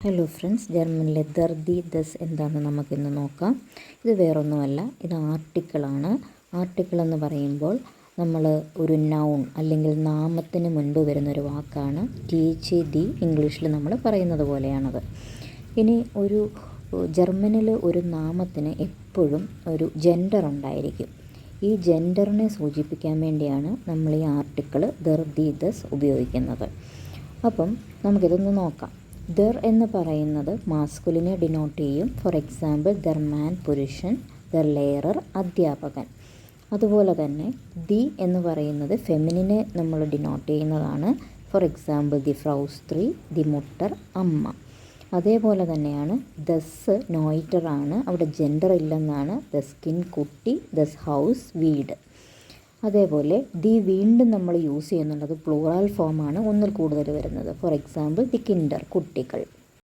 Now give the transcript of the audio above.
Hello friends, ജർമ്മനിലെ ദർ ദി ദസ് എന്താണെന്ന് നമുക്കിന്ന് നോക്കാം. ഇത് വേറൊന്നുമല്ല, ഇത് ആർട്ടിക്കിളാണ്. ആർട്ടിക്കിൾ എന്ന് പറയുമ്പോൾ നമ്മൾ ഒരു നൗൺ അല്ലെങ്കിൽ നാമത്തിന് മുൻപ് വരുന്നൊരു വാക്കാണ്. ദി ഇംഗ്ലീഷിൽ നമ്മൾ പറയുന്നത് പോലെയാണത്. ഇനി ജർമ്മനിൽ ഒരു നാമത്തിന് എപ്പോഴും ഒരു ജെൻഡർ ഉണ്ടായിരിക്കും. ഈ ജെൻഡറിനെ സൂചിപ്പിക്കാൻ വേണ്ടിയാണ് നമ്മൾ ഈ ആർട്ടിക്കിൾ ദർ ദി ദസ് ഉപയോഗിക്കുന്നത്. അപ്പം നമുക്കിതൊന്ന് നോക്കാം. ദർ എന്ന് പറയുന്നത് മാസ്കുലിനെ ഡിനോട്ട് ചെയ്യും. ഫോർ എക്സാമ്പിൾ ദർ മാൻ പുരുഷൻ, ദർ ലെയറർ അധ്യാപകൻ. അതുപോലെ തന്നെ ദി എന്ന് പറയുന്നത് ഫെമിനിനെ നമ്മൾ ഡിനോട്ട് ചെയ്യുന്നതാണ്. ഫോർ എക്സാമ്പിൾ ദി ഫ്രൗ സ്ത്രീ, ദി മുട്ടർ അമ്മ. അതേപോലെ തന്നെയാണ് ദസ് നോയിറ്ററാണ്, അവിടെ ജെൻഡർ ഇല്ലെന്നാണ്. ദ സ്കിൻ കുട്ടി, ദസ് ഹൗസ് വീട്. അതേപോലെ ദി വീണ്ടും നമ്മൾ യൂസ് ചെയ്യുന്നുണ്ട്, അത് പ്ലൂറൽ ഫോമാണ്, ഒന്നിൽ കൂടുതൽ വരുന്നത്. ഫോർ എക്സാമ്പിൾ ദി കിൻഡർ കുട്ടികൾ.